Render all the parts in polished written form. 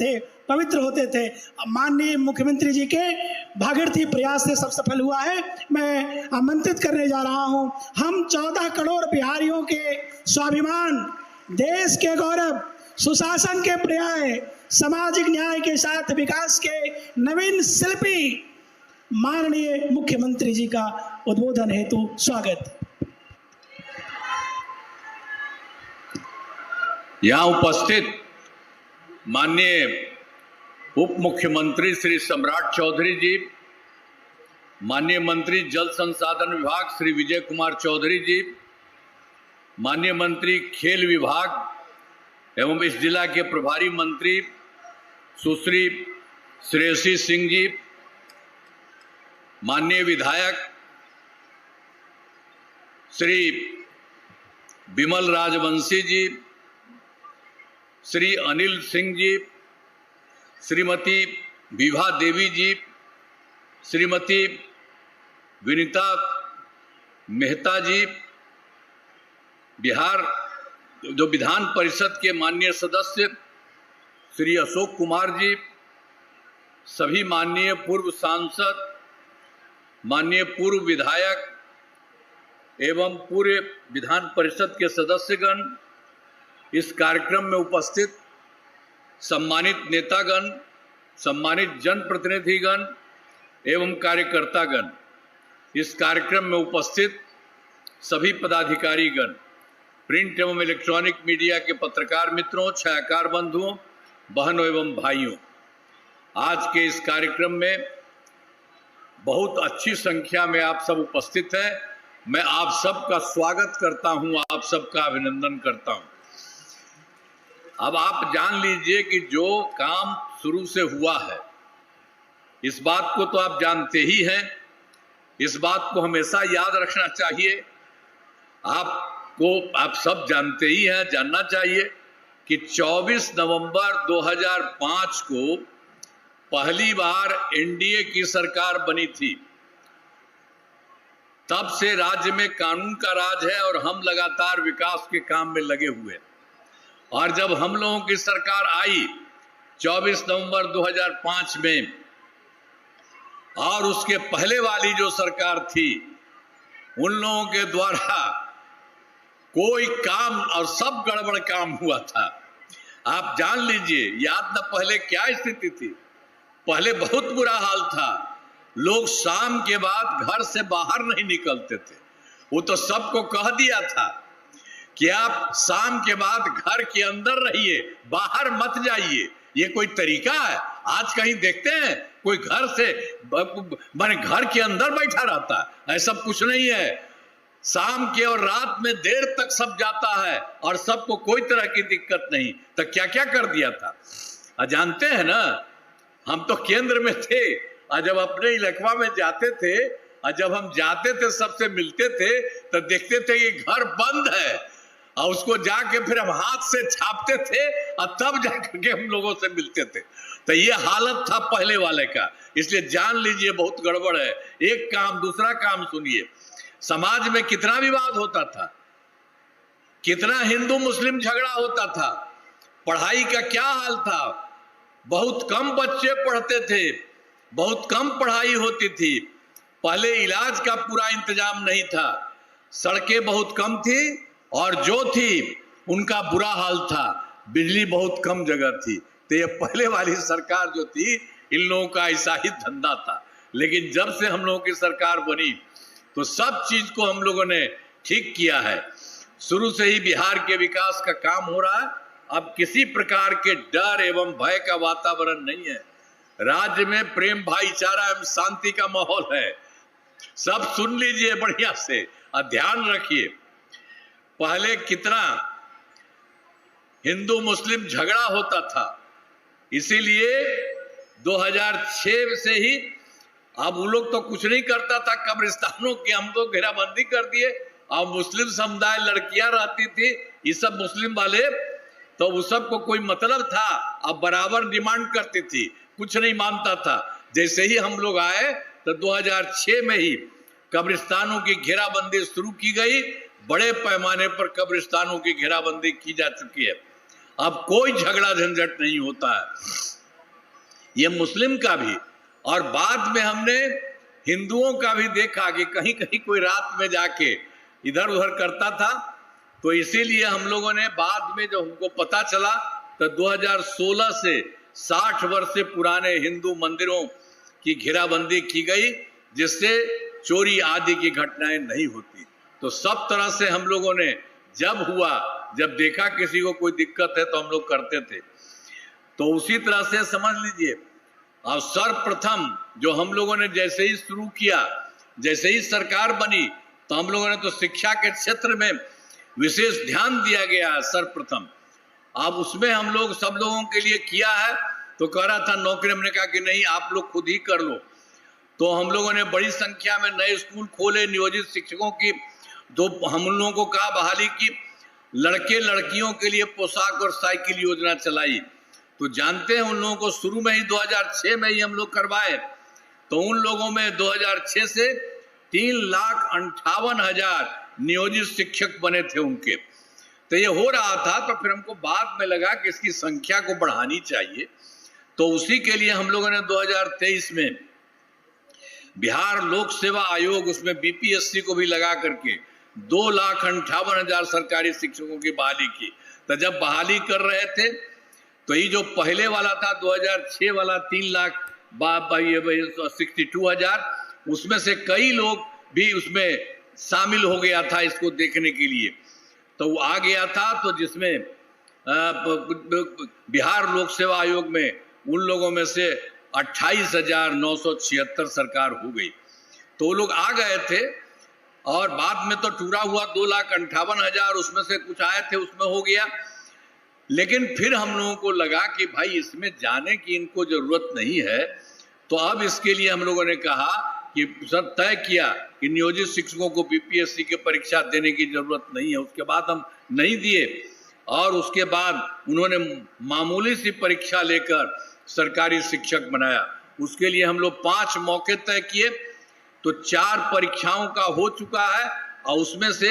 थे, पवित्र होते थे। माननीय मुख्यमंत्री जी के भागीरथी प्रयास से सब सफल हुआ है। मैं आमंत्रित करने जा रहा हूं, हम 14 करोड़ बिहारियों के स्वाभिमान, देश के गौरव, सुशासन के पर्याय, सामाजिक न्याय के साथ विकास के नवीन शिल्पी माननीय मुख्यमंत्री जी का उद्बोधन हेतु स्वागत। यहाँ उपस्थित माननीय उप मुख्यमंत्री श्री सम्राट चौधरी जी, माननीय मंत्री जल संसाधन विभाग श्री विजय कुमार चौधरी जी, माननीय मंत्री खेल विभाग एवं इस जिला के प्रभारी मंत्री सुश्री श्रेयसी सिंह जी, माननीय विधायक श्री विमल राजवंशी जी, श्री अनिल सिंह जी, श्रीमती विभा देवी जी, श्रीमती विनीता मेहता जी, बिहार जो विधान परिषद के माननीय सदस्य श्री अशोक कुमार जी, सभी माननीय पूर्व सांसद, माननीय पूर्व विधायक एवं पूरे विधान परिषद के सदस्यगण, इस कार्यक्रम में उपस्थित सम्मानित नेतागण, सम्मानित जनप्रतिनिधिगण एवं कार्यकर्तागण, इस कार्यक्रम में उपस्थित सभी पदाधिकारीगण, प्रिंट एवं इलेक्ट्रॉनिक मीडिया के पत्रकार मित्रों, छायाकार बंधुओं, बहनों एवं भाइयों, आज के इस कार्यक्रम में बहुत अच्छी संख्या में आप सब उपस्थित हैं। मैं आप सबका स्वागत करता हूं, आप सबका अभिनंदन करता हूं। अब आप जान लीजिए कि जो काम शुरू से हुआ है, इस बात को तो आप जानते ही हैं, इस बात को हमेशा याद रखना चाहिए। आप सब जानते ही हैं, जानना चाहिए कि 24 नवंबर 2005 को पहली बार एनडीए की सरकार बनी थी। तब से राज्य में कानून का राज है और हम लगातार विकास के काम में लगे हुए हैं। और जब हम लोगों की सरकार आई 24 नवंबर 2005 में, और उसके पहले वाली जो सरकार थी, उन लोगों के द्वारा कोई काम और सब गड़बड़ काम हुआ था। आप जान लीजिए, याद न पहले क्या स्थिति थी। पहले बहुत बुरा हाल था, लोग शाम के बाद घर से बाहर नहीं निकलते थे। वो तो सबको कह दिया था कि आप शाम के बाद घर के अंदर रहिए, बाहर मत जाइए। ये कोई तरीका है? आज कहीं देखते हैं कोई घर से माने घर के अंदर बैठा रहता है? ऐसा कुछ नहीं है। शाम के और रात में देर तक सब जाता है और सबको कोई तरह की दिक्कत नहीं। तो क्या क्या कर दिया था जानते हैं ना? हम तो केंद्र में थे और जब अपने इलाका में जाते थे और जब हम जाते थे सबसे मिलते थे तो देखते थे ये घर बंद है, और उसको जाके फिर हम हाथ से छापते थे और तब जाकर के हम लोगों से मिलते थे। तो ये हालत था पहले वाले का। इसलिए जान लीजिए बहुत गड़बड़ है। एक काम, दूसरा काम सुनिए, समाज में कितना विवाद होता था, कितना हिंदू मुस्लिम झगड़ा होता था, पढ़ाई का क्या हाल था। बहुत कम बच्चे पढ़ते थे, बहुत कम पढ़ाई होती थी। पहले इलाज का पूरा इंतजाम नहीं था, सड़कें बहुत कम थी और जो थी उनका बुरा हाल था, बिजली बहुत कम जगह थी। तो ये पहले वाली सरकार जो थी, इन लोगों का ऐसा ही धंधा था। लेकिन जब से हम लोगों की सरकार बनी तो सब चीज को हम लोगों ने ठीक किया है। शुरू से ही बिहार के विकास का काम हो रहा है। अब किसी प्रकार के डर एवं भय का वातावरण नहीं है। राज्य में प्रेम, भाईचारा एवं शांति का माहौल है। सब सुन लीजिए बढ़िया से और ध्यान रखिए। पहले कितना हिंदू मुस्लिम झगड़ा होता था, इसीलिए 2006 से ही अब वो लोग तो कुछ नहीं करता था, कब्रिस्तानों की हम तो घेराबंदी कर दिए। अब मुस्लिम समुदाय लड़कियां रहती थी, ये सब मुस्लिम वाले, तो उस सब को कोई मतलब था। अब बराबर डिमांड करती थी, कुछ नहीं मानता था। जैसे ही हम लोग आए तो 2006 में ही कब्रिस्तानों की घेराबंदी शुरू की गई। बड़े पैमाने पर कब्रिस्तानों की घेराबंदी की जा चुकी है। अब कोई झगड़ा झंझट नहीं होता है, ये मुस्लिम का भी। और बाद में हमने हिंदुओं का भी देखा कि कहीं कहीं कोई रात में जाके इधर उधर करता था, तो इसीलिए हम लोगों ने बाद में जब हमको पता चला तो 2016 से 60 वर्ष से पुराने हिंदू मंदिरों की घेराबंदी की गई, जिससे चोरी आदि की घटनाएं नहीं होती। तो सब तरह से हम लोगों ने जब देखा किसी को कोई दिक्कत है तो हम लोग करते थे। तो उसी तरह से समझ लीजिए, और सर्वप्रथम जो हम लोगों ने जैसे ही शुरू किया, जैसे ही सरकार बनी, तो हम लोगों ने तो शिक्षा के क्षेत्र में विशेष ध्यान दिया गया है सर्वप्रथम। अब उसमें हम लोग सब लोगों के लिए किया है। तो कह रहा था नौकरी, हमने कहा कि नहीं, आप लोग खुद ही कर लो। तो हम लोगों ने बड़ी संख्या में नए स्कूल खोले, नियोजित शिक्षकों की तो हम लोगों को कहा बहाली की, लड़के लड़कियों के लिए पोशाक और साइकिल योजना चलाई। तो जानते हैं उन लोगों को शुरू में ही 2006 में ही हम लोग करवाए। तो उन लोगों में 2006 से 3,58,000 नियोजित शिक्षक बने थे उनके। तो ये हो रहा था, तो फिर हमको बाद में लगा कि इसकी संख्या को बढ़ानी चाहिए। तो उसी के लिए हम लोगों ने 2023 में बिहार लोक सेवा आयोग, उसमें बीपीएससी को भी लगा करके 2,58,000 सरकारी शिक्षकों की बहाली की। तो जब बहाली कर रहे थे तो ये जो पहले वाला था 2006 वाला 3,62,000, उसमें से कई लोग भी उसमें शामिल हो गया था इसको देखने के लिए। तो वो आ गया था, तो जिसमें बिहार लोक सेवा आयोग में उन लोगों में से 28,976 सरकार हो गई। तो वो लोग आ गए थे, और बाद में तो टूरा हुआ 2,58,000 उसमें से कुछ आए थे, उसमें हो गया। लेकिन फिर हम लोगों को लगा कि भाई इसमें जाने की इनको जरूरत नहीं है। तो अब इसके लिए हम लोगों ने कहा कि सब तय किया कि नियोजित शिक्षकों को बीपीएससी की परीक्षा देने की जरूरत नहीं है। उसके बाद हम नहीं दिए, और उसके बाद उन्होंने मामूली सी परीक्षा लेकर सरकारी शिक्षक बनाया। उसके लिए हम लोग 5 मौके तय किए, तो 4 परीक्षाओं का हो चुका है, और उसमें से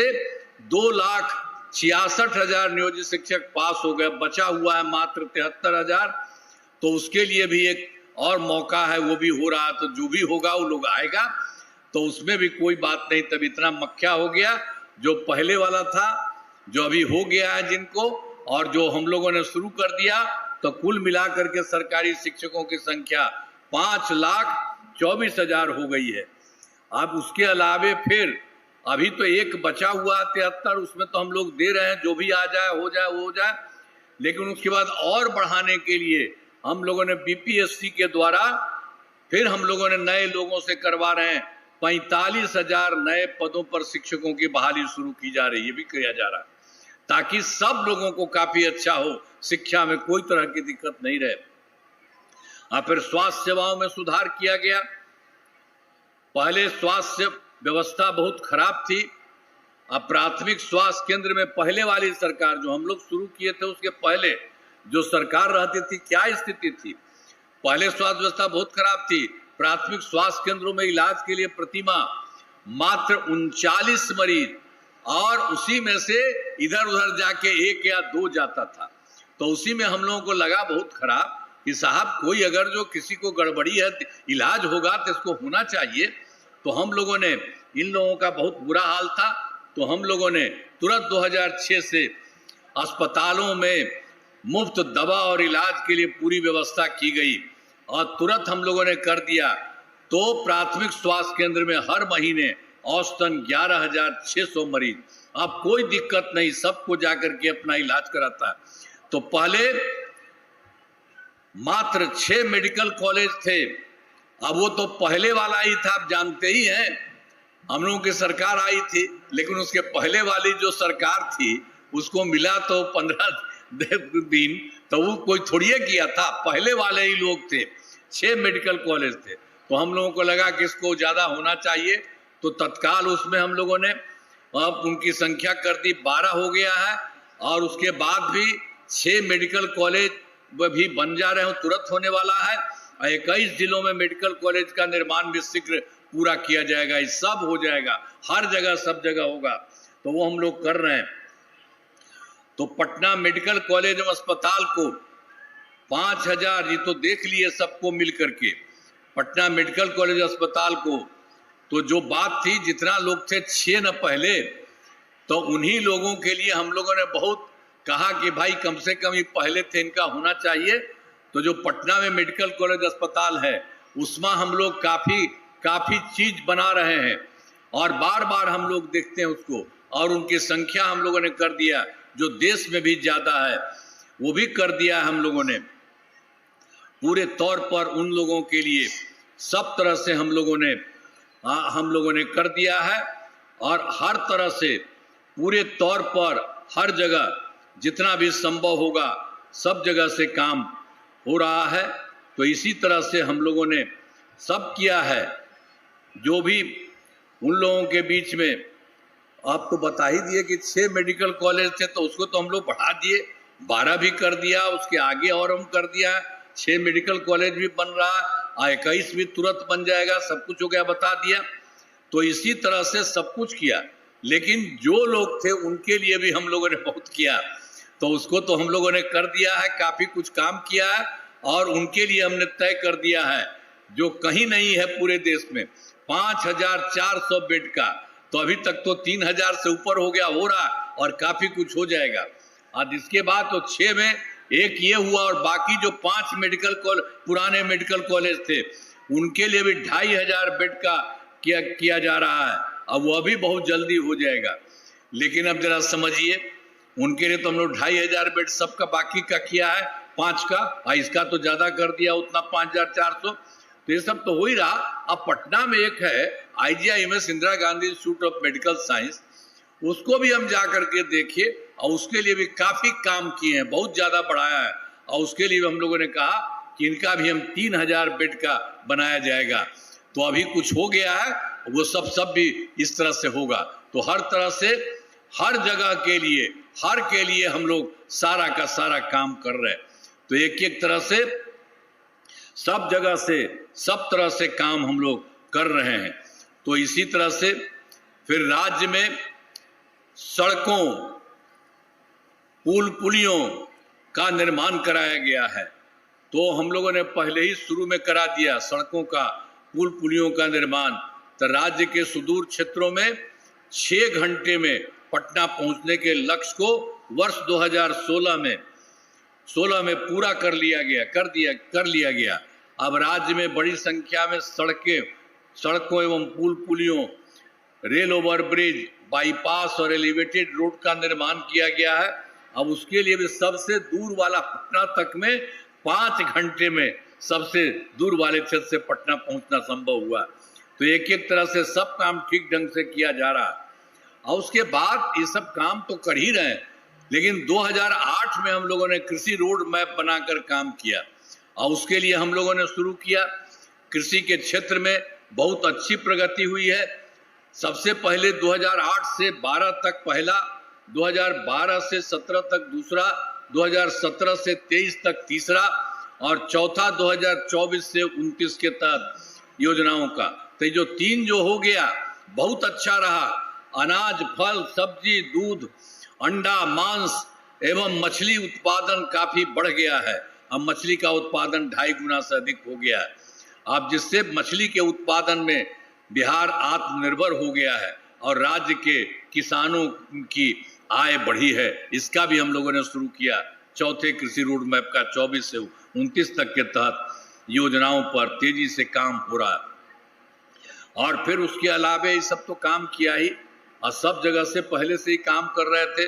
2,66,000 नियोजित शिक्षक पास हो गए। बचा हुआ है मात्र 73,000। तो उसके लिए भी एक और मौका है, वो भी हो रहा। तो जो भी होगा वो लोग आएगा, तो उसमें भी कोई बात नहीं। तब इतना मक्खिया हो गया जो पहले वाला था, जो अभी हो गया है जिनको, और जो हम लोगों ने शुरू कर दिया, तो कुल मिलाकर के सरकारी शिक्षकों की संख्या 5,24,000 हो गई है। अब उसके अलावे फिर अभी तो एक बचा हुआ 73, उसमें तो हम लोग दे रहे हैं, जो भी आ जाए हो जाए वो हो जाए। लेकिन उसके बाद और बढ़ाने के लिए हम लोगों ने बीपीएससी के द्वारा फिर हम लोगों ने नए लोगों से करवा रहे हैं। 45,000 नए पदों पर शिक्षकों की बहाली शुरू की जा रही है, ये भी किया जा रहा है, ताकि सब लोगों को काफी अच्छा हो, शिक्षा में कोई तरह की दिक्कत नहीं रहे। और फिर स्वास्थ्य सेवाओं में सुधार किया गया। पहले स्वास्थ्य व्यवस्था बहुत खराब थी। अब प्राथमिक स्वास्थ्य केंद्र में पहले वाली सरकार जो हम लोग शुरू किए थे, उसके पहले जो सरकार रहती थी, क्या स्थिति थी? पहले स्वास्थ्य व्यवस्था बहुत खराब थी। प्राथमिक स्वास्थ्य केंद्रों में इलाज के लिए प्रतिमाह मात्र 39 मरीज, और उसी में से इधर उधर जाके 1 या 2 जाता था। तो उसी में हम लोगों को लगा बहुत खराब कि साहब कोई अगर जो किसी को गड़बड़ी है, इलाज होगा तो इसको होना चाहिए। तो हम लोगों ने, इन लोगों का बहुत बुरा हाल था, तो हम लोगों ने तुरंत 2006 से अस्पतालों में मुफ्त दवा और इलाज के लिए पूरी व्यवस्था की गई, और तुरंत हम लोगों ने कर दिया। तो प्राथमिक स्वास्थ्य केंद्र में हर महीने औसतन 11,600 मरीज, अब कोई दिक्कत नहीं, सबको जाकर के अपना इलाज कराता है। तो पहले मात्र 6 मेडिकल कॉलेज थे, अब वो तो पहले वाला ही था, आप जानते ही हैं। हम लोगों की सरकार आई थी, लेकिन उसके पहले वाली जो सरकार थी उसको मिला तो 15 दिन, तो वो कोई थोड़ी किया था, पहले वाले ही लोग थे। 6 मेडिकल कॉलेज थे। तो हम लोगों को लगा कि इसको ज्यादा होना चाहिए, तो तत्काल उसमें हम लोगों ने अब उनकी संख्या कर दी, 12 हो गया है। और उसके बाद भी 6 मेडिकल कॉलेज भी बन जा रहे हो, तुरंत होने वाला है। 21 जिलों में मेडिकल कॉलेज का निर्माण भी शीघ्र पूरा किया जाएगा। ये सब हो जाएगा, हर जगह सब जगह होगा, तो वो हम लोग कर रहे हैं। तो पटना मेडिकल कॉलेज एवं अस्पताल को 5000, ये तो देख लिए सबको मिल करके, पटना मेडिकल कॉलेज अस्पताल को, तो जो बात थी जितना लोग थे 6 न पहले, तो उन्हीं लोगों के लिए हम लोगों ने बहुत कहा कि भाई कम से कम ये पहले थे, इनका होना चाहिए। तो जो पटना में मेडिकल कॉलेज अस्पताल है उसमें हम लोग काफी चीज बना रहे हैं और बार बार हम लोग देखते हैं उसको, और उनकी संख्या हम लोगों ने कर दिया, जो देश में भी ज्यादा है वो भी कर दिया है हम लोगों ने। पूरे तौर पर उन लोगों के लिए सब तरह से हम लोगों ने कर दिया है, और हर तरह से पूरे तौर पर हर जगह जितना भी संभव होगा सब जगह से काम हो रहा है। तो इसी तरह से हम लोगों ने सब किया है। जो भी उन लोगों के बीच में आपको बता ही दिए कि 6 मेडिकल कॉलेज थे, तो उसको तो हम लोग बढ़ा दिए, 12 भी कर दिया, उसके आगे और हम कर दिया, 6 मेडिकल कॉलेज भी बन रहा है, 21 भी तुरंत बन जाएगा, सब कुछ हो गया, बता दिया। तो इसी तरह से सब कुछ किया, लेकिन जो लोग थे उनके लिए भी हम लोगों ने बहुत किया, तो उसको तो हम लोगों ने कर दिया है, काफी कुछ काम किया है, और उनके लिए हमने तय कर दिया है जो कहीं नहीं है पूरे देश में, 5400 बेड का। तो अभी तक तो 3000 से ऊपर हो गया, हो रहा, और काफी कुछ हो जाएगा। और इसके बाद तो 6 में एक ये हुआ, और बाकी जो 5 पुराने मेडिकल कॉलेज थे उनके लिए भी 2500 बेड का किया जा रहा है। अब वह भी बहुत जल्दी हो जाएगा। लेकिन अब जरा समझिए, उनके लिए तो हम लोग 2500 बेड सबका बाकी का किया है, 5 का, और इसका तो ज्यादा कर दिया, उतना 5400। तो ये सब तो हो ही रहा। अब पटना में एक है IGIMS Indira Gandhi institute of medical science, उसको भी हम जा करके देखिए, और उसके लिए भी काफी काम किए हैं, बहुत ज्यादा बढ़ाया है, और उसके लिए हम लोगों ने कहा कि इनका भी हम 3000 बेड का बनाया जाएगा। तो अभी कुछ हो गया है, वो सब भी इस तरह से होगा। तो हर तरह से हर जगह के लिए हम लोग सारा का सारा काम कर रहे हैं। तो एक एक तरह से सब जगह से सब तरह से काम हम लोग कर रहे हैं। तो इसी तरह से फिर राज्य में सड़कों, पुल पुलियों का निर्माण कराया गया है। तो हम लोगों ने पहले ही शुरू में करा दिया सड़कों का, पुल पुलियों का निर्माण। तो राज्य के सुदूर क्षेत्रों में 6 घंटे में पटना पहुंचने के लक्ष्य को वर्ष 2016 में पूरा कर लिया गया। अब राज्य में बड़ी संख्या में सड़कों एवं पुल पुलियों, रेल ओवरब्रिज, बाईपास और एलिवेटेड रोड का निर्माण किया गया है। अब उसके लिए भी सबसे दूर वाला पटना तक में 5 घंटे में सबसे दूर वाले क्षेत्र से पटना पहुंचना संभव हुआ। तो एक एक तरह से सब काम ठीक ढंग से किया जा रहा है। और उसके बाद ये सब काम तो कर ही रहे हैं, लेकिन 2008 में हम लोगों ने कृषि रोड मैप बनाकर काम किया, और उसके लिए हम लोगों ने शुरू किया। कृषि के क्षेत्र में बहुत अच्छी प्रगति हुई है। सबसे पहले 2008 से 12 तक पहला, 2012 से 17 तक दूसरा, 2017 से 23 तक तीसरा, और चौथा 2024 से 29 के तहत योजनाओं का। तो जो 3 जो हो गया बहुत अच्छा रहा। अनाज, फल, सब्जी, दूध, अंडा, मांस एवं मछली उत्पादन काफी बढ़ गया है। अब मछली का उत्पादन 2.5 गुना से अधिक हो गया है। अब जिससे मछली के उत्पादन में बिहार आत्मनिर्भर हो गया है, और राज्य के किसानों की आय बढ़ी है। इसका भी हम लोगों ने शुरू किया। चौथे कृषि रोड मैप का 24 से 29 तक के तहत योजनाओं पर तेजी से काम हो रहा है। और फिर उसके अलावा ये सब तो काम किया ही, और सब जगह से पहले से ही काम कर रहे थे।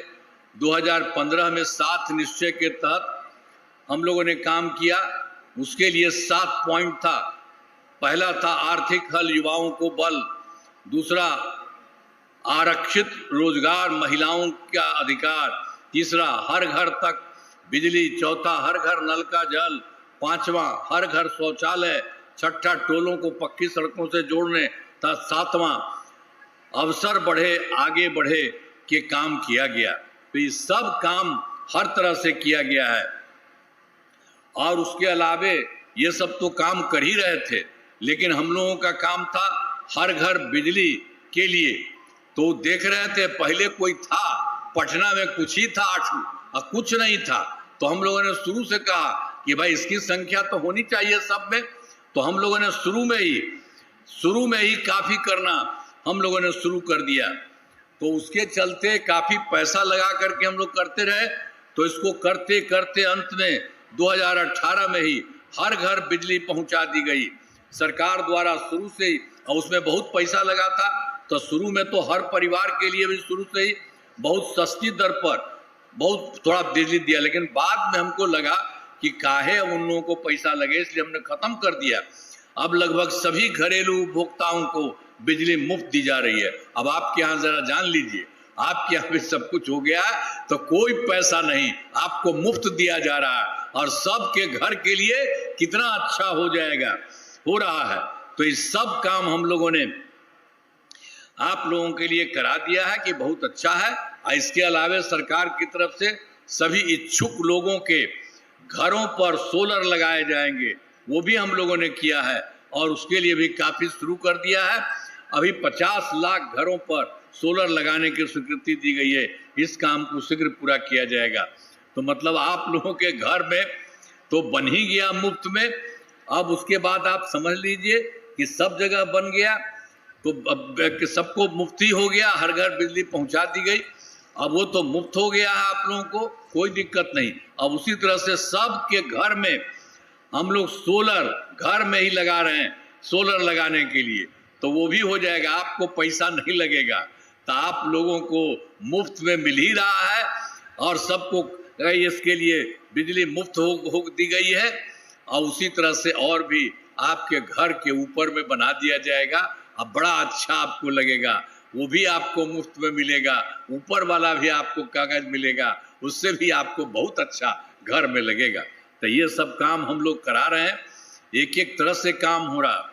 2015 में 7 निश्चय के तहत हम लोगों ने काम किया। उसके लिए 7 पॉइंट था। पहला था आर्थिक हल, युवाओं को बल। दूसरा आरक्षित रोजगार, महिलाओं का अधिकार। तीसरा हर घर तक बिजली। चौथा हर घर नल का जल। पांचवा हर घर शौचालय। छठा टोलों को पक्की सड़कों से जोड़ने। सातवां अवसर बढ़े, आगे बढ़े के काम किया गया। तो ये सब काम हर तरह से किया गया है। और उसके अलावे ये सब तो काम कर ही रहे थे, लेकिन हम लोगों का काम था हर घर बिजली के लिए। तो देख रहे थे पहले कोई था, पटना में कुछ ही था, कुछ नहीं था। तो हम लोगों ने शुरू से कहा कि भाई इसकी संख्या तो होनी चाहिए सब में। तो हम लोगों ने शुरू में ही काफी करना हम लोगों ने शुरू कर दिया। तो उसके चलते काफी पैसा लगा करके हम लोग करते रहे। तो इसको करते करते अंत में 2018 में ही हर घर बिजली पहुंचा दी गई सरकार द्वारा शुरू से ही। और उसमें बहुत पैसा लगा था। तो शुरू में तो हर परिवार के लिए भी शुरू से ही बहुत सस्ती दर पर बहुत थोड़ा बिजली दिया, लेकिन बाद में हमको लगा कि काहे उन लोगों को पैसा लगे, इसलिए हमने खत्म कर दिया। अब लगभग सभी घरेलू उपभोक्ताओं को बिजली मुफ्त दी जा रही है। अब आपके यहाँ जरा जान लीजिए, आपके यहाँ भी सब कुछ हो गया है, तो कोई पैसा नहीं, आपको मुफ्त दिया जा रहा है। और सबके घर के लिए कितना अच्छा हो रहा है। तो इस सब काम हम लोगों ने आप लोगों के लिए करा दिया है कि बहुत अच्छा है। और इसके अलावे सरकार की तरफ से सभी इच्छुक लोगों के घरों पर सोलर लगाए जाएंगे, वो भी हम लोगों ने किया है और उसके लिए भी काफी शुरू कर दिया है। अभी 50 लाख घरों पर सोलर लगाने की स्वीकृति दी गई है। इस काम को शीघ्र पूरा किया जाएगा। तो मतलब आप लोगों के घर में तो बन ही गया मुफ्त में। अब उसके बाद आप समझ लीजिए कि सब जगह बन गया, तो अब सबको मुफ्त ही हो गया, हर घर बिजली पहुंचा दी गई। अब वो तो मुफ्त हो गया है आप लोगों को, कोई दिक्कत नहीं। अब उसी तरह से सबके घर में हम लोग सोलर घर में ही लगा रहे हैं, सोलर लगाने के लिए, तो वो भी हो जाएगा, आपको पैसा नहीं लगेगा। तो आप लोगों को मुफ्त में मिल ही रहा है और सबको इसके लिए बिजली मुफ्त हो दी गई है। और उसी तरह से और भी आपके घर के ऊपर में बना दिया जाएगा। अब बड़ा अच्छा आपको लगेगा, वो भी आपको मुफ्त में मिलेगा, ऊपर वाला भी आपको कागज मिलेगा, उससे भी आपको बहुत अच्छा घर में लगेगा। तो ये सब काम हम लोग करा रहे हैं, एक एक तरह से काम हो रहा।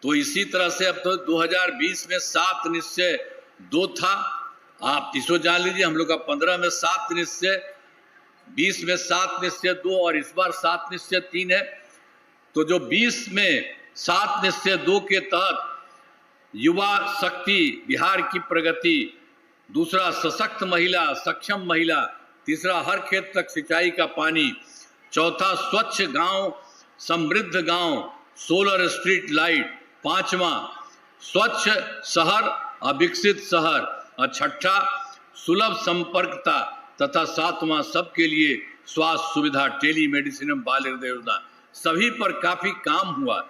तो इसी तरह से अब तो 2020 में 7 निश्चय 2 था, आप इसको जान लीजिए। हम लोग का 15 में 7 निश्चय, 20 में 7 निश्चय 2 और इस बार 7 निश्चय 3 है। तो जो 20 में 7 निश्चय 2 के तहत युवा शक्ति, बिहार की प्रगति, दूसरा सशक्त महिला, सक्षम महिला, तीसरा हर खेत तक सिंचाई का पानी, चौथा स्वच्छ गांव, समृद्ध गांव, सोलर स्ट्रीट लाइट, पांचवा स्वच्छ शहर और विकसित शहर, और छठा सुलभ संपर्कता, तथा सातवां सबके लिए स्वास्थ्य सुविधा, टेली मेडिसिन एवं बाल हृदय योजना। सभी पर काफी काम हुआ।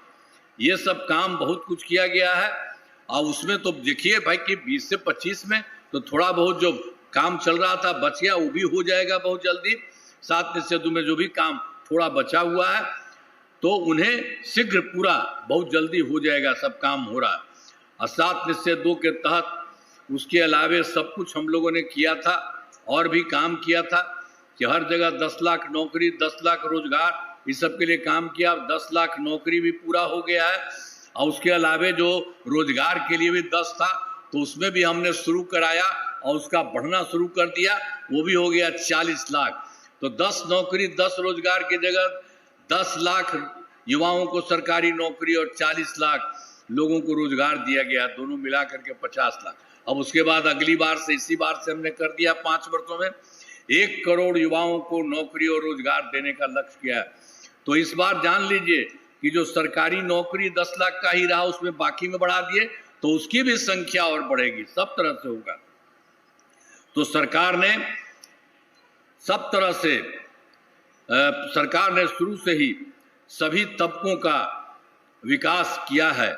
ये सब काम बहुत कुछ किया गया है। और उसमें तो देखिए भाई कि 20 से 25 में तो थोड़ा बहुत जो काम चल रहा था बच गया, वो भी हो जाएगा बहुत जल्दी। 7 निश्चय 2 में जो भी काम थोड़ा बचा हुआ है तो उन्हें शीघ्र पूरा बहुत जल्दी हो जाएगा, सब काम हो रहा है। और 7 निश्चय 2 के तहत उसके अलावे सब कुछ हम लोगों ने किया था और भी काम किया था कि हर जगह 10 लाख नौकरी, 10 लाख रोजगार, इस सब के लिए काम किया। 10 लाख नौकरी भी पूरा हो गया है और उसके अलावे जो रोजगार के लिए भी 10 था तो उसमें भी हमने शुरू कराया और उसका बढ़ना शुरू कर दिया, वो भी हो गया 40 लाख। तो 10 नौकरी 10 रोजगार की जगह 10 लाख युवाओं को सरकारी नौकरी और 40 लाख लोगों को रोजगार दिया गया, दोनों मिला करके 50 लाख। अब उसके बाद अगली बार से, इसी बार से हमने कर दिया 5 वर्षों में 1 करोड़ युवाओं को नौकरी और रोजगार देने का लक्ष्य किया है। तो इस बार जान लीजिए कि जो सरकारी नौकरी 10 लाख का ही रहा उसमें बाकी में बढ़ा दिए, तो उसकी भी संख्या और बढ़ेगी, सब तरह से होगा। तो सरकार ने सब तरह से सरकार ने शुरू से ही सभी तबकों का विकास किया है,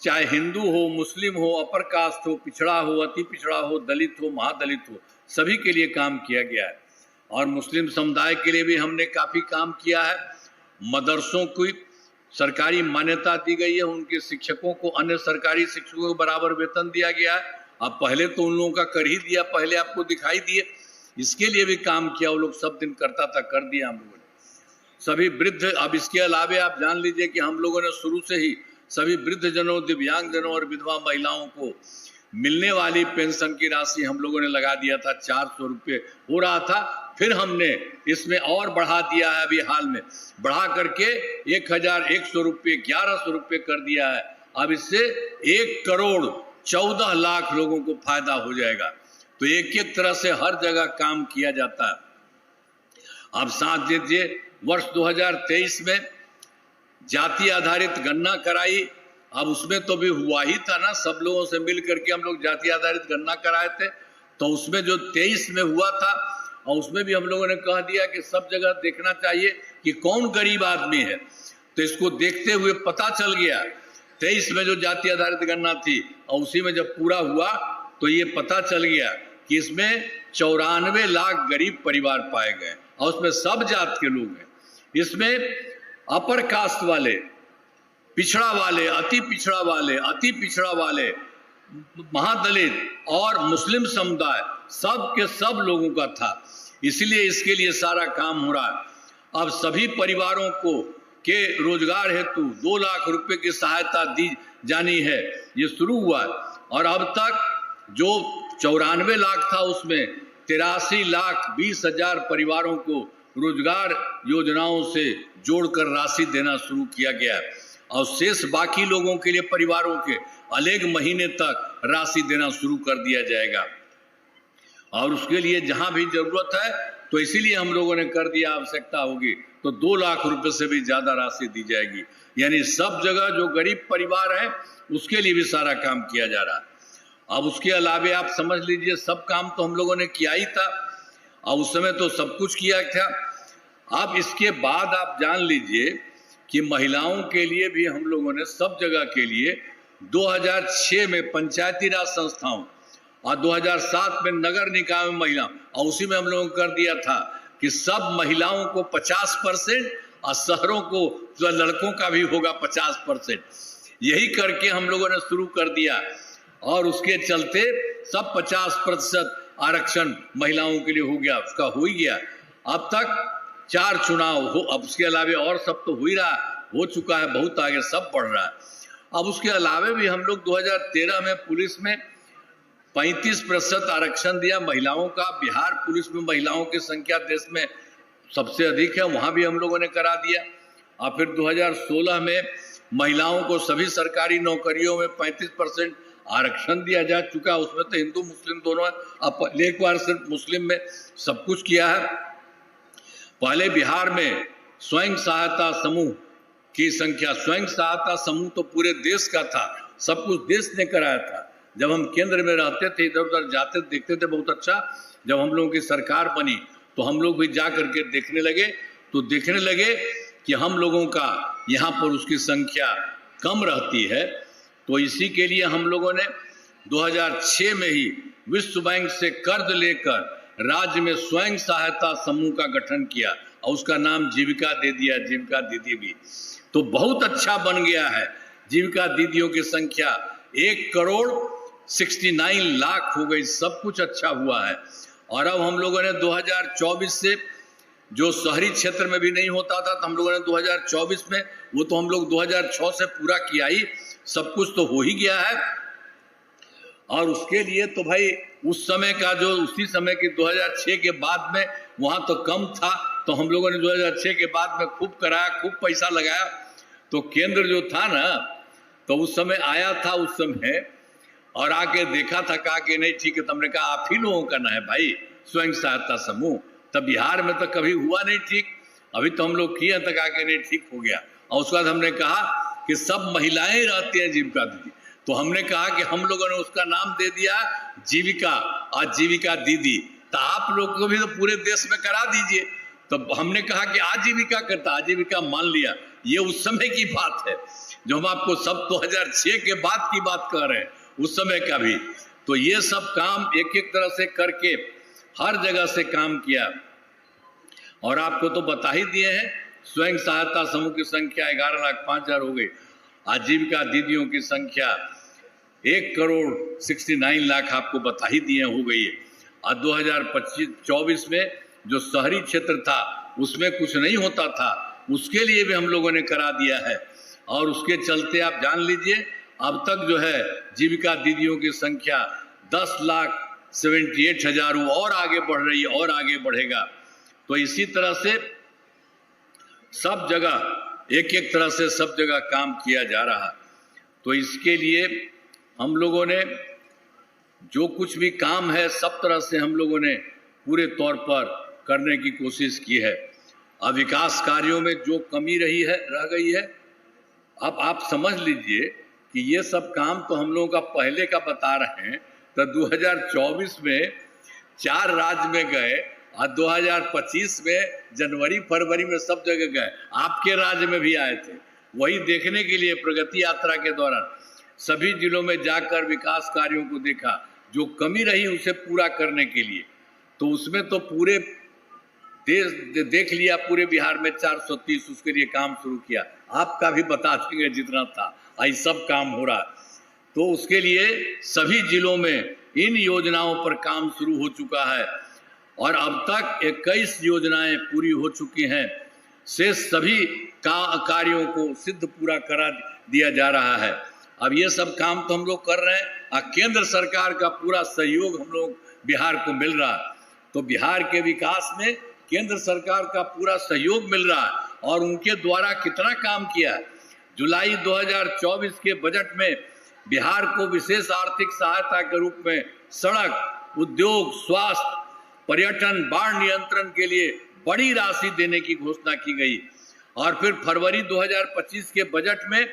चाहे हिंदू हो, मुस्लिम हो, अपर कास्ट हो, पिछड़ा हो, अति पिछड़ा हो, दलित हो, महादलित हो, सभी के लिए काम किया गया है। और मुस्लिम समुदाय के लिए भी हमने काफी काम किया है। मदरसों की सरकारी मान्यता दी गई है, उनके शिक्षकों को अन्य सरकारी शिक्षकों को बराबर वेतन दिया गया है। अब पहले तो उन लोगों का कर ही दिया, पहले आपको दिखाई दिए, इसके लिए भी काम किया, वो लोग सब दिन करता था, कर दिया हम लोगों ने। सभी वृद्ध, अब इसके अलावे आप जान लीजिए कि हम लोगों ने शुरू से ही सभी वृद्ध जनों, दिव्यांग जनों और विधवा महिलाओं को मिलने वाली पेंशन की राशि हम लोगों ने लगा दिया था। 400 रुपये हो रहा था, फिर हमने इसमें और बढ़ा दिया है, अभी हाल में बढ़ा करके 1100 रुपये, 1100 रुपये कर दिया है। अब इससे 1 करोड़ 14 लाख लोगों को फायदा हो जाएगा। तो एक एक तरह से हर जगह काम किया जाता है। अब साथ दीजिए, वर्ष 2023 में जाति आधारित गणना कराई। अब उसमें तो भी हुआ ही था ना, सब लोगों से मिल करके हम लोग जाति आधारित गणना कराए थे। तो उसमें जो 23 में हुआ था, और उसमें भी हम लोगों ने कह दिया कि सब जगह देखना चाहिए कि कौन गरीब आदमी है। तो इसको देखते हुए पता चल गया 23 में जो जाति आधारित गणना थी, और उसी में जब पूरा हुआ तो ये पता चल गया कि इसमें 94 लाख गरीब परिवार पाए गए, और उसमें सब जात के लोग हैं। इसमें अपर कास्ट वाले, पिछड़ा वाले, अति पिछड़ा वाले, अति पिछड़ा वाले, महादलित और मुस्लिम समुदाय, सब के सब लोगों का था। इसलिए इसके लिए सारा काम हो रहा है। अब सभी परिवारों को के रोजगार हेतु 2 लाख रुपए की सहायता दी जानी है, ये शुरू हुआ। और अब तक जो 94 लाख था, उसमें 83,20,000 परिवारों को रोजगार योजनाओं से जोड़कर राशि देना शुरू किया गया, और शेष बाकी लोगों के लिए परिवारों के अनेक महीने तक राशि देना शुरू कर दिया जाएगा। और उसके लिए जहां भी जरूरत है, तो इसीलिए हम लोगों ने कर दिया, आवश्यकता होगी तो 2 लाख रुपए से भी ज्यादा राशि दी जाएगी। यानी सब जगह जो गरीब परिवार है उसके लिए भी सारा काम किया जा रहा है। अब उसके अलावे आप समझ लीजिए, सब काम तो हम लोगों ने किया ही था, और उस समय तो सब कुछ किया था। अब इसके बाद आप जान लीजिए कि महिलाओं के लिए भी हम लोगों ने सब जगह के लिए 2006 में पंचायती राज संस्थाओं और 2007 में नगर निकाय में महिला, और उसी में हम लोगों ने कर दिया था कि सब महिलाओं को 50% और शहरों को जो लड़कों का भी होगा 50%। यही करके हम लोगों ने शुरू कर दिया, और उसके चलते सब 50% आरक्षण महिलाओं के लिए हो गया, उसका हो ही गया। अब तक 4 चुनाव हो, अब उसके अलावे और सब तो हो ही रहा, हो चुका है, बहुत आगे सब बढ़ रहा है। अब उसके अलावे भी हम लोग 2013 में पुलिस में 35% आरक्षण दिया महिलाओं का। बिहार पुलिस में महिलाओं की संख्या देश में सबसे अधिक है, वहां भी हम लोगों ने करा दिया। और फिर 2016 में महिलाओं को सभी सरकारी नौकरियों में 35% आरक्षण दिया जा चुका है। उसमें तो हिंदू मुस्लिम दोनों है, अब एक बार सिर्फ मुस्लिम में सब कुछ किया है। पहले बिहार में स्वयं सहायता समूह की संख्या, स्वयं सहायता समूह तो पूरे देश का था, सब कुछ देश ने कराया था। जब हम केंद्र में रहते थे, इधर उधर जाते देखते थे, बहुत अच्छा। जब हम लोगों की सरकार बनी तो हम लोग भी जा करके देखने लगे, तो देखने लगे कि हम लोगों का यहाँ पर उसकी संख्या कम रहती है। तो इसी के लिए हम लोगों ने 2006 में ही विश्व बैंक से कर्ज लेकर राज्य में स्वयं सहायता समूह का गठन किया, और उसका नाम जीविका दे दिया, जीविका दीदी भी। तो बहुत अच्छा बन गया है। जीविका दीदियों की संख्या 1,69 लाख हो गई, सब कुछ अच्छा हुआ है। और अब हम लोगों ने 2024 से, जो शहरी क्षेत्र में भी नहीं होता था, तो हम लोगों ने 2024 में, वो तो हम लोग 2006 से पूरा किया ही, सब कुछ तो हो ही गया है। और उसके लिए तो भाई उस समय का जो, उसी समय के 2006 के बाद में वहां तो कम था, तो हम लोगों ने 2006 के बाद में खूब कराया, खूब पैसा लगाया। तो केंद्र जो था ना, तो उस समय आया था उस समय, और आके देखा था, कहा कि नहीं ठीक है। तो हमने कहा आप ही लोगों का ना है भाई स्वयं सहायता समूह, तब बिहार में तो कभी हुआ नहीं ठीक, अभी तो हम लोग किए, तक आके नहीं ठीक हो गया। और उसके बाद हमने कहा कि सब महिलाएं रहती हैं जीविका दीदी, तो हमने कहा कि हम लोगों ने उसका नाम दे दिया जीविका, और जीविका दीदी। तो आप लोग को भी तो पूरे देश में करा दीजिए। तो हमने कहा कि आजीविका करता, आजीविका मान लिया। ये उस समय की बात है, जो हम आपको सब 2006 के बाद की बात कर रहे हैं, उस समय का भी। तो ये सब काम एक एक तरह से करके हर जगह से काम किया। और आपको तो बता ही दिए हैं, स्वयं सहायता समूह की संख्या 11,05,000 हो गई, आजीविका दीदियों की संख्या 1,69,00,000 आपको बता ही दिए हो गई है। और 2025-24 में जो शहरी क्षेत्र था उसमें कुछ नहीं होता था, उसके लिए भी हम लोगों ने करा दिया है। और उसके चलते आप जान लीजिए, अब तक जो है जीविका दीदियों की संख्या 10,78,000 और आगे बढ़ रही है, और आगे बढ़ेगा। तो इसी तरह से सब जगह एक एक तरह से सब जगह काम किया जा रहा है। तो इसके लिए हम लोगों ने जो कुछ भी काम है सब तरह से हम लोगों ने पूरे तौर पर करने की कोशिश की है। अब विकास कार्यों में जो कमी रह गई है, अब आप समझ लीजिए कि ये सब काम तो हम लोगों का पहले का बता रहे हैं, तो 2024 में 4 राज्य में गए और 2025 में जनवरी फरवरी में सब जगह गए, आपके राज्य में भी आए थे। वही देखने के लिए प्रगति यात्रा के दौरान सभी जिलों में जाकर विकास कार्यों को देखा, जो कमी रही उसे पूरा करने के लिए। तो उसमें तो पूरे देश देख लिया, पूरे बिहार में 430 उसके लिए काम शुरू किया। आपका भी बता देंगे जितना था, आई सब काम हो रहा। तो उसके लिए सभी जिलों में इन योजनाओं पर काम शुरू हो चुका है और अब तक 21 योजनाएं पूरी हो चुकी हैं। शेष सभी कार्यों को सिद्ध पूरा करा दिया जा रहा है। अब ये सब काम तो हम लोग कर रहे हैं और केंद्र सरकार का पूरा सहयोग हम लोग बिहार को मिल रहा है। तो बिहार के विकास में केंद्र सरकार का पूरा सहयोग मिल रहा है और उनके द्वारा कितना काम किया। जुलाई 2024 के बजट में बिहार को विशेष आर्थिक सहायता के रूप में सड़क, उद्योग, स्वास्थ्य, पर्यटन, बाढ़ नियंत्रण के लिए बड़ी राशि देने की घोषणा की गई। और फिर फरवरी 2025 के बजट में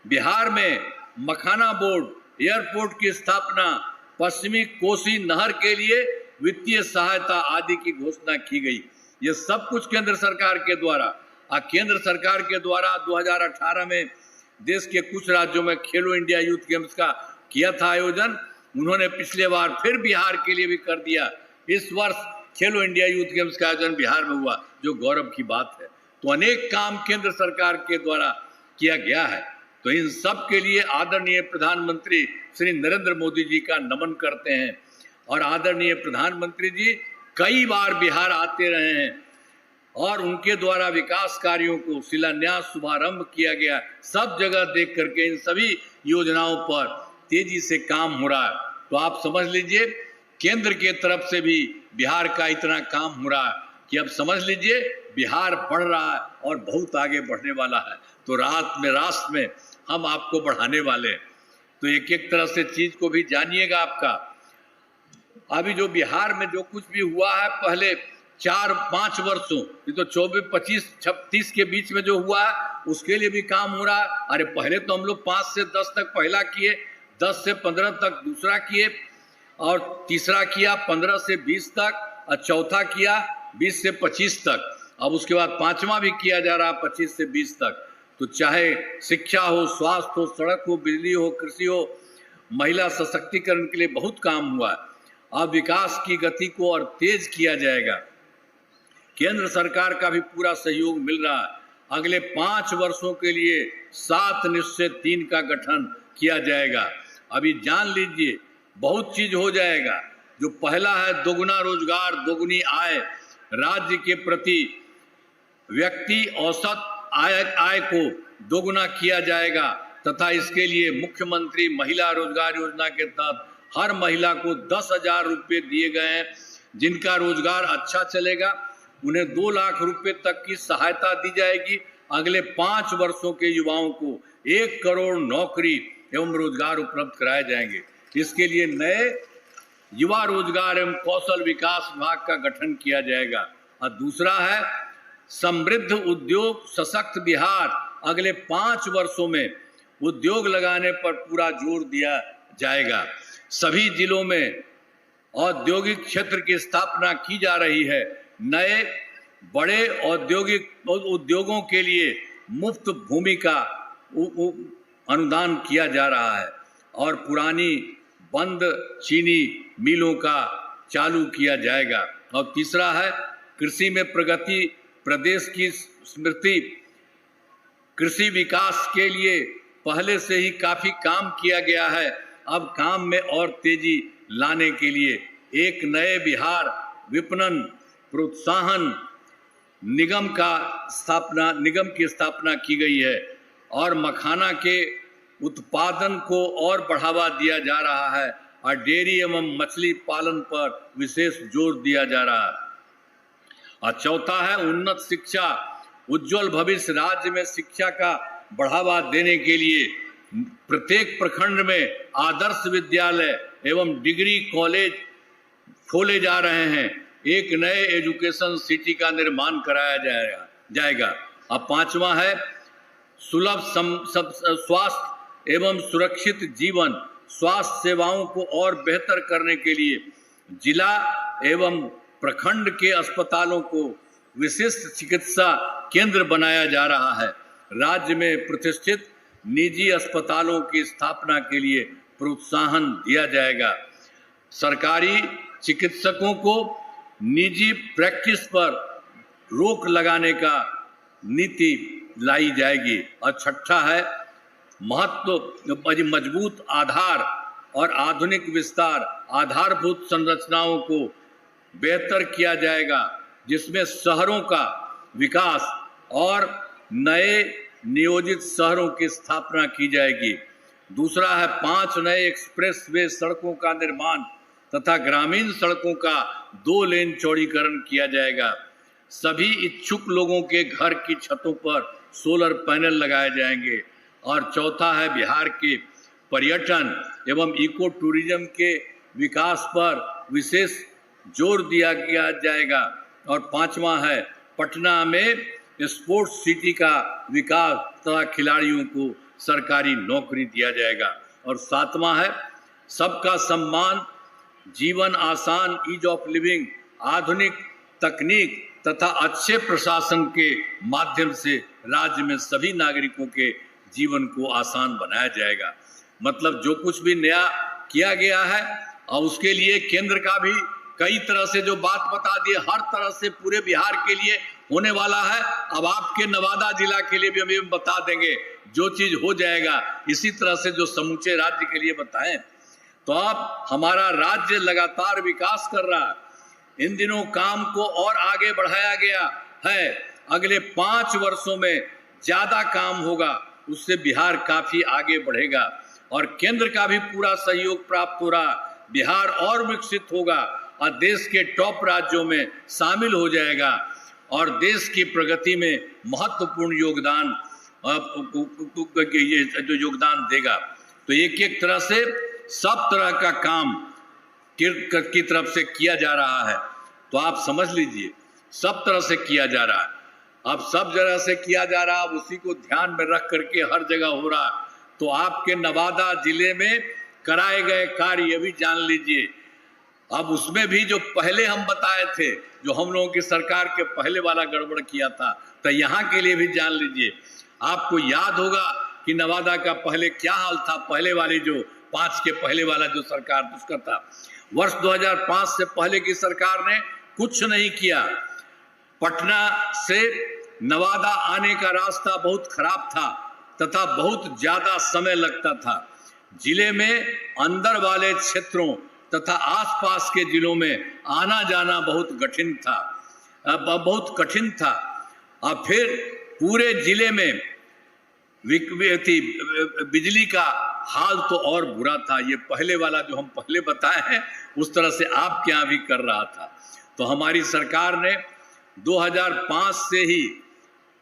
बिहार में मखाना बोर्ड, एयरपोर्ट की स्थापना, पश्चिमी कोसी नहर के लिए वित्तीय सहायता आदि की घोषणा की गई। ये सब कुछ केंद्र सरकार के द्वारा। केंद्र सरकार के द्वारा 2018 में देश के कुछ राज्यों में खेलो इंडिया यूथ गेम्स का किया था आयोजन। उन्होंने पिछले बार फिर बिहार के लिए भी कर दिया। इस वर्ष खेलो इंडिया यूथ गेम्स का आयोजन बिहार में हुआ, जो गौरव की बात है। तो अनेक काम केंद्र सरकार के द्वारा किया गया है। तो इन सब के लिए आदरणीय प्रधानमंत्री श्री नरेंद्र मोदी जी का नमन करते हैं। और आदरणीय प्रधानमंत्री जी कई बार बिहार आते रहे हैं और उनके द्वारा विकास कार्यों को शिलान्यास, शुभारंभ किया गया। सब जगह देख करके इन सभी योजनाओं पर तेजी से काम हो रहा है। तो आप समझ लीजिए केंद्र के तरफ से भी बिहार का इतना काम हो रहा है कि अब समझ लीजिए बिहार बढ़ रहा है और बहुत आगे बढ़ने वाला है। तो राष्ट्र में हम आपको बढ़ाने वाले हैं। तो एक एक तरह से चीज को भी जानिएगा आपका। अभी जो बिहार में जो कुछ भी हुआ है पहले 4-5 वर्षों, ये तो 24, 25, 36 के बीच में जो हुआ है उसके लिए भी काम हो रहा है। अरे पहले तो हम लोग 5 से 10 तक पहला किए, 10 से 15 तक दूसरा किए और तीसरा किया 15 से 20 तक और चौथा किया 20 से 25 तक। अब उसके बाद 5वां भी किया जा रहा 25 से 20 तक। तो चाहे शिक्षा हो, स्वास्थ्य हो, सड़क हो, बिजली हो, कृषि हो, महिला सशक्तिकरण के लिए बहुत काम हुआ है। अब विकास की गति को और तेज किया जाएगा। केंद्र सरकार का भी पूरा सहयोग मिल रहा है। अगले 5 वर्षों के लिए 7 निश्चय 3 का गठन किया जाएगा। अभी जान लीजिए बहुत चीज हो जाएगा। जो पहला है दोगुना रोजगार, दोगुनी आय, राज्य के प्रति व्यक्ति औसत आय को दोगुना किया जाएगा तथा इसके लिए मुख्यमंत्री महिला रोजगार योजना के तहत हर महिला को 10,000 रुपये दिए गए हैं। जिनका रोजगार अच्छा चलेगा उन्हें 2 लाख रुपए तक की सहायता दी जाएगी। अगले 5 वर्षों के युवाओं को 1 करोड़ नौकरी एवं रोजगार उपलब्ध कराए जाएंगे। इसके लिए नए युवा रोजगार एवं कौशल विकास विभाग का गठन किया जाएगा। और दूसरा है समृद्ध उद्योग सशक्त बिहार। अगले 5 वर्षों में उद्योग लगाने पर पूरा जोर दिया जाएगा। सभी जिलों में औद्योगिक क्षेत्र की स्थापना की जा रही है। नए बड़े औद्योगिक उद्योगों के लिए मुफ्त भूमि का अनुदान किया जा रहा है और पुरानी बंद चीनी मिलों का चालू किया जाएगा। और तीसरा है कृषि में प्रगति। प्रदेश की स्मृति कृषि विकास के लिए पहले से ही काफी काम किया गया है। अब काम में और तेजी लाने के लिए एक नए बिहार विपणन प्रोत्साहन निगम की स्थापना की गई है और मखाना के उत्पादन को और बढ़ावा दिया जा रहा है और डेयरी एवं मछली पालन पर विशेष जोर दिया जा रहा है। और चौथा है उन्नत शिक्षा, उज्जवल भविष्य। राज्य में शिक्षा का बढ़ावा देने के लिए प्रत्येक प्रखंड में आदर्श विद्यालय एवं डिग्री कॉलेज खोले जा रहे हैं। एक नए एजुकेशन सिटी का निर्माण कराया जाएगा। अब पांचवा है सुलभ स्वास्थ्य एवं सुरक्षित जीवन। स्वास्थ्य सेवाओं को और बेहतर करने के लिए जिला एवं प्रखंड के अस्पतालों को विशिष्ट चिकित्सा केंद्र बनाया जा रहा है। राज्य में प्रतिष्ठित निजी अस्पतालों की स्थापना के लिए प्रोत्साहन दिया जाएगा। सरकारी चिकित्सकों को निजी प्रैक्टिस पर रोक लगाने का नीति लाई जाएगी। और छठा है मजबूत आधार और आधुनिक विस्तार। आधारभूत संरचनाओं को बेहतर किया जाएगा, जिसमें शहरों का विकास और नए नियोजित शहरों की स्थापना की जाएगी। दूसरा है 5 नए एक्सप्रेस वे सड़कों का निर्माण तथा ग्रामीण सड़कों का 2 लेन चौड़ीकरण किया जाएगा। सभी इच्छुक लोगों के घर की छतों पर सोलर पैनल लगाए जाएंगे। और चौथा है बिहार के पर्यटन एवं इको टूरिज्म के विकास पर विशेष जोर दिया जाएगा। और पांचवा है पटना में स्पोर्ट्स सिटी का विकास तथा खिलाड़ियों को सरकारी नौकरी दिया जाएगा। और सातवां है सबका सम्मान, जीवन आसान, ईज ऑफ लिविंग, आधुनिक तकनीक तथा अच्छे प्रशासन के माध्यम से राज्य में सभी नागरिकों के जीवन को आसान बनाया जाएगा। मतलब जो कुछ भी नया किया गया है और उसके लिए केंद्र का भी कई तरह से जो बात बता दी, हर तरह से पूरे बिहार के लिए होने वाला है। अब आपके नवादा जिला के लिए भी हम बता देंगे जो चीज हो जाएगा, इसी तरह से जो समूचे राज्य के लिए बताएं। तो अब हमारा राज्य लगातार विकास कर रहा है। इन दिनों काम को और आगे बढ़ाया गया है। अगले 5 वर्षों में ज्यादा काम होगा, उससे बिहार काफी आगे बढ़ेगा और केंद्र का भी पूरा सहयोग प्राप्त हो रहा। बिहार और विकसित होगा और देश के टॉप राज्यों में शामिल हो जाएगा और देश की प्रगति में महत्वपूर्ण योगदान देगा। तो एक एक तरह से सब तरह का काम की तरफ से किया जा रहा है। तो आप समझ लीजिए सब तरह से किया जा रहा है। अब सब जगह से किया जा रहा है, उसी को ध्यान में रख करके हर जगह हो रहा है। तो आपके नवादा जिले में कराए गए कार्य भी जान लीजिए। अब उसमें भी जो पहले हम बताए थे, जो हम लोगों की सरकार के पहले वाला गड़बड़ किया था, तो यहाँ के लिए भी जान लीजिए। आपको याद होगा कि नवादा का पहले क्या हाल था। पहले वाली जो 5 के पहले वाला जो सरकार उसका था, वर्ष 2005 से पहले की सरकार ने कुछ नहीं किया। पटना से नवादा आने का रास्ता बहुत खराब था तथा बहुत ज्यादा समय लगता था। जिले में अंदर वाले क्षेत्रों तथा आसपास के जिलों में आना जाना बहुत कठिन था। और फिर पूरे जिले में बिजली का हाल तो और बुरा था। ये पहले वाला जो हम पहले बताए हैं उस तरह से आपके यहाँ भी कर रहा था। तो हमारी सरकार ने 2005 से ही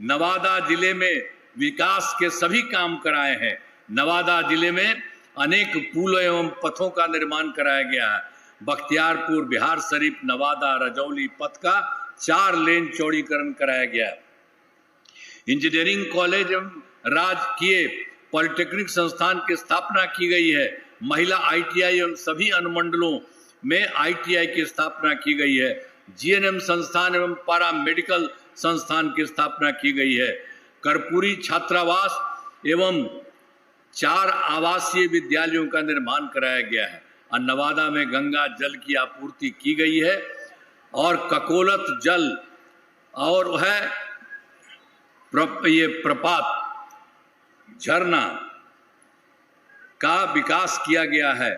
नवादा जिले में विकास के सभी काम कराए हैं। नवादा जिले में अनेक पुलों एवं पथों का निर्माण कराया गया है। बख्तियारपुर, बिहार शरीफ, नवादा, रजौली पथ का 4 लेन चौड़ीकरण कराया गया है। इंजीनियरिंग कॉलेज एवं राजकीय पॉलिटेक्निक संस्थान की स्थापना की गई है। महिला ITI एवं सभी अनुमंडलों में ITI की स्थापना की गई है। GNM संस्थान एवं पारा मेडिकल संस्थान की स्थापना की गई है। कर्पूरी छात्रावास एवं 4 आवासीय विद्यालयों का निर्माण कराया गया है। और नवादा में गंगा जल की आपूर्ति की गई है और ककोलत जल और है ये प्रपात झरना का विकास किया गया है।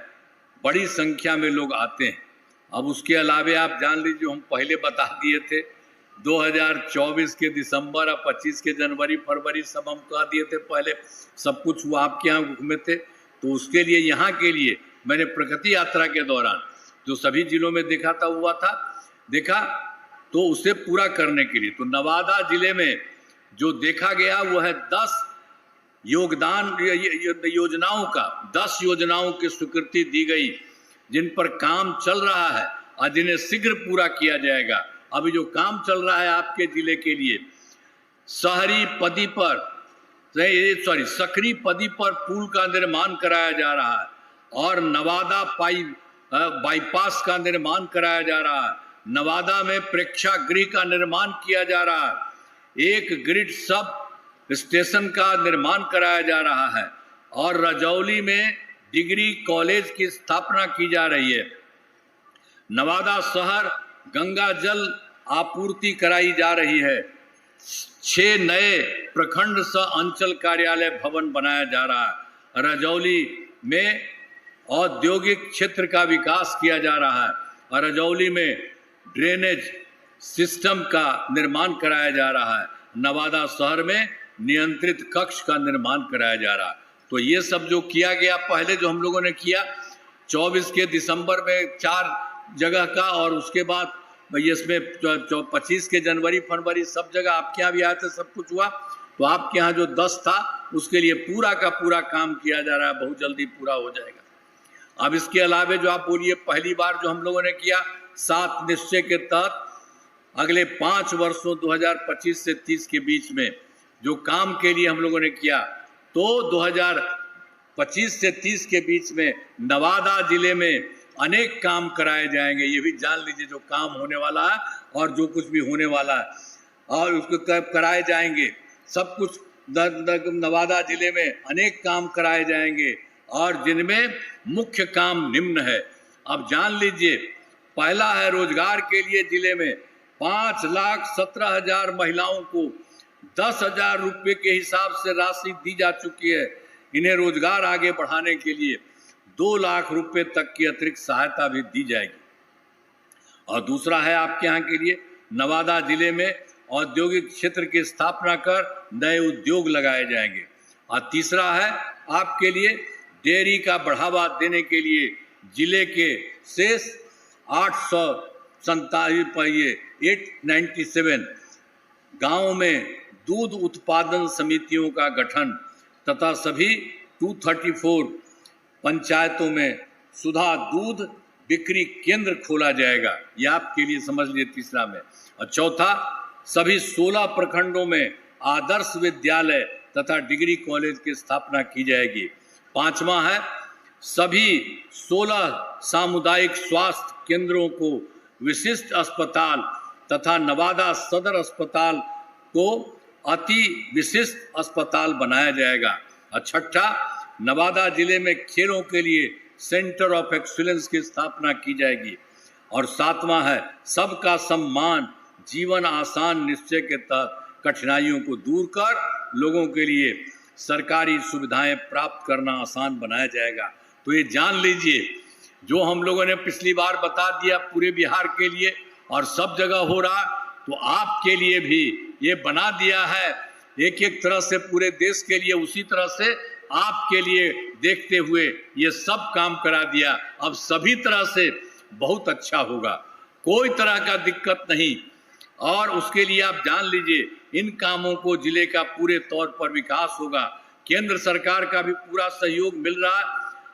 बड़ी संख्या में लोग आते हैं। अब उसके अलावे आप जान लीजिए, हम पहले बता दिए थे 2024 के दिसंबर और 25 के जनवरी फरवरी सब हम कह दिए थे। पहले सब कुछ हुआ आपके यहाँ में थे। तो उसके लिए यहाँ के लिए मैंने प्रगति यात्रा के दौरान जो सभी जिलों में देखा तो उसे पूरा करने के लिए तो नवादा जिले में जो देखा गया वो है 10 योजनाओं की स्वीकृति दी गई जिन पर काम चल रहा है और जिन्हें शीघ्र पूरा किया जाएगा। अभी जो काम चल रहा है आपके जिले के लिए, सकरी पदी पर पुल का निर्माण कराया जा रहा है और नवादा बाईपास का निर्माण कराया जा रहा है। नवादा में प्रेक्षागृह का निर्माण किया जा रहा है। एक ग्रिड सब स्टेशन का निर्माण कराया जा रहा है और रजौली में डिग्री कॉलेज की स्थापना की जा रही है। नवादा शहर गंगा जल आपूर्ति कराई जा रही है। 6 नए प्रखंड सह अंचल कार्यालय भवन बनाया जा रहा है। रजौली में औद्योगिक क्षेत्र का विकास किया जा रहा है और रजौली में ड्रेनेज सिस्टम का निर्माण कराया जा रहा है। नवादा शहर में नियंत्रित कक्ष का निर्माण कराया जा रहा है। तो ये सब जो किया गया पहले जो हम लोगों ने किया 24 के दिसंबर में 4 जगह का, और उसके बाद इसमें 25 के जनवरी फरवरी सब जगह आपके यहाँ भी आए थे, सब कुछ हुआ। तो आपके यहाँ जो 10 था उसके लिए पूरा का पूरा काम किया जा रहा है, बहुत जल्दी पूरा हो जाएगा। अब इसके अलावा जो आप बोलिए पहली बार जो हम लोगों ने किया 7 निश्चय के तहत अगले 5 वर्षों 2025 से 30 के बीच में जो काम के लिए हम लोगों ने किया, तो 2025 से 30 के बीच में नवादा जिले में अनेक काम कराए जाएंगे। ये भी जान लीजिए जो काम होने वाला है और जो कुछ भी होने वाला है और उसको कब कराए जाएंगे, सब कुछ नवादा जिले में अनेक काम कराए जाएंगे और जिनमें मुख्य काम निम्न है। अब जान लीजिए, पहला है रोजगार के लिए जिले में 5,17,000 महिलाओं को 10,000 रुपये के हिसाब से राशि दी जा चुकी है। इन्हें रोजगार आगे बढ़ाने के लिए 2 लाख रुपए तक की अतिरिक्त सहायता भी दी जाएगी। और दूसरा है आपके यहाँ के लिए नवादा जिले में औद्योगिक क्षेत्र की स्थापना कर नए उद्योग लगाए जाएंगे। और तीसरा है आपके लिए डेयरी का बढ़ावा देने के लिए जिले के शेष 897 गांव में दूध उत्पादन समितियों का गठन तथा सभी 234 पंचायतों में सुधा दूध बिक्री केंद्र खोला जाएगा। ये आपके लिए समझ लिए तीसरा में। और चौथा, सभी 16 प्रखंडों में आदर्श विद्यालय तथा डिग्री कॉलेज की स्थापना की जाएगी। पांचवा है सभी 16 सामुदायिक स्वास्थ्य केंद्रों को विशिष्ट अस्पताल तथा नवादा सदर अस्पताल को अति विशिष्ट अस्पताल बनाया जाएगा। और छठा, नवादा जिले में खेलों के लिए सेंटर ऑफ एक्सीलेंस की स्थापना की जाएगी। और सातवां है सबका सम्मान जीवन आसान निश्चय के तहत कठिनाइयों को दूर कर लोगों के लिए सरकारी सुविधाएं प्राप्त करना आसान बनाया जाएगा। तो ये जान लीजिए, जो हम लोगों ने पिछली बार बता दिया पूरे बिहार के लिए और सब जगह हो रहा, तो आपके लिए भी ये बना दिया है एक एक तरह से पूरे देश के लिए, उसी तरह से आपके लिए देखते हुए ये सब काम करा दिया। अब सभी तरह से बहुत अच्छा होगा, कोई तरह का दिक्कत नहीं। और उसके लिए आप जान लीजिए, इन कामों को जिले का पूरे तौर पर विकास होगा। केंद्र सरकार का भी पूरा सहयोग मिल रहा है।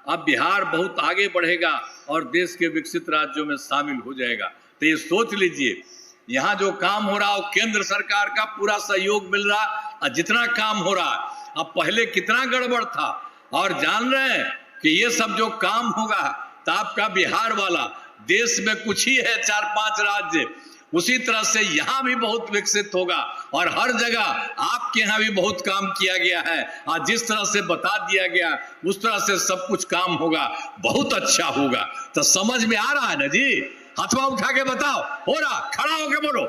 अब बिहार बहुत आगे बढ़ेगा और देश के विकसित राज्यों में शामिल हो जाएगा। तो ये सोच लीजिए, यहाँ जो काम हो रहा है केंद्र सरकार का पूरा सहयोग मिल रहा है। और जितना काम हो रहा है, अब पहले कितना गड़बड़ था, और जान रहे हैं कि ये सब जो काम होगा तो आपका बिहार वाला देश में कुछ ही है 4-5 राज्य, उसी तरह से यहाँ भी बहुत विकसित होगा और हर जगह आपके यहाँ भी बहुत काम किया गया है। और जिस तरह से बता दिया गया उस तरह से सब कुछ काम होगा, बहुत अच्छा होगा। तो समझ में आ रहा है ना जी? हाथवा उठा के बताओ, हो रहा? खड़ा होकर बोलो,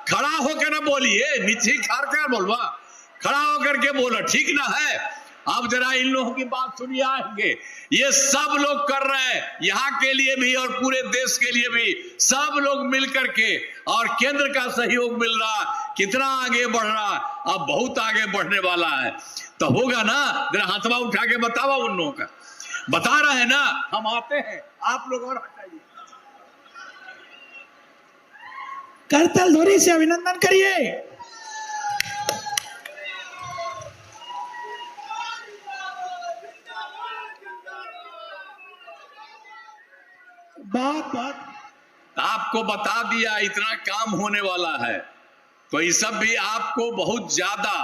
खड़ा होकर ना बोलिए, नीचे खार कर बोलवा, खड़ा होकर के बोलो, ठीक ना है? अब जरा इन लोगों की बात सुनिए आगे। ये सब लोग कर रहे हैं, यहाँ के लिए भी और पूरे देश के लिए भी, सब लोग मिल करके, और केंद्र का सहयोग मिल रहा। कितना आगे बढ़ रहा, अब बहुत आगे बढ़ने वाला है। तो होगा ना? जरा हाथवा उठा के बताओ उन लोगों का। बता रहे हैं ना, हम आते हैं, आप लोग और हटाइए। करतल ध्वनि से अभिनंदन करिए। बहुत बहुत आपको बता दिया इतना काम होने वाला है, तो ये सब भी आपको बहुत ज्यादा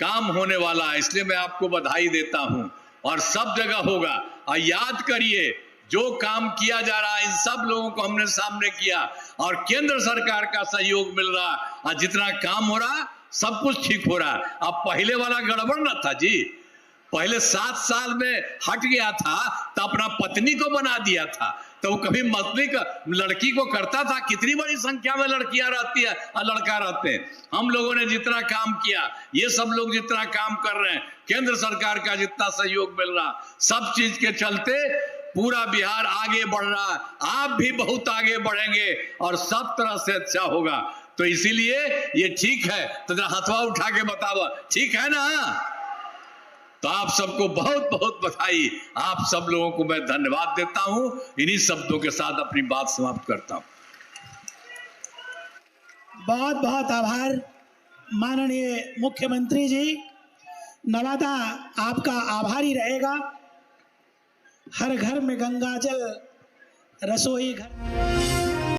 काम होने वाला है, इसलिए मैं आपको बधाई देता हूं। और सब जगह होगा। और याद करिए, जो काम किया जा रहा है इन सब लोगों को हमने सामने किया, और केंद्र सरकार का सहयोग मिल रहा, और जितना काम हो रहा सब कुछ ठीक हो रहा। अब पहले वाला गड़बड़ न था जी, पहले 7 साल में हट गया था तो अपना पत्नी को बना दिया था, तो वो कभी पत्नी का लड़की को करता था। कितनी बड़ी संख्या में लड़कियां रहती है और लड़का रहते हैं। हम लोगों ने जितना काम किया, ये सब लोग जितना काम कर रहे हैं, केंद्र सरकार का जितना सहयोग मिल रहा, सब चीज के चलते पूरा बिहार आगे बढ़ रहा। आप भी बहुत आगे बढ़ेंगे और सब तरह से अच्छा होगा। तो इसीलिए ये ठीक है, तो जरा हथवा उठा के बताओ, ठीक है ना? तो आप सबको बहुत बहुत बधाई। आप सब लोगों को मैं धन्यवाद देता हूं। इन्हीं शब्दों के साथ अपनी बात समाप्त करता हूं। बहुत बहुत आभार माननीय मुख्यमंत्री जी। नवादा आपका आभारी रहेगा। हर घर में गंगा जल, रसोई घर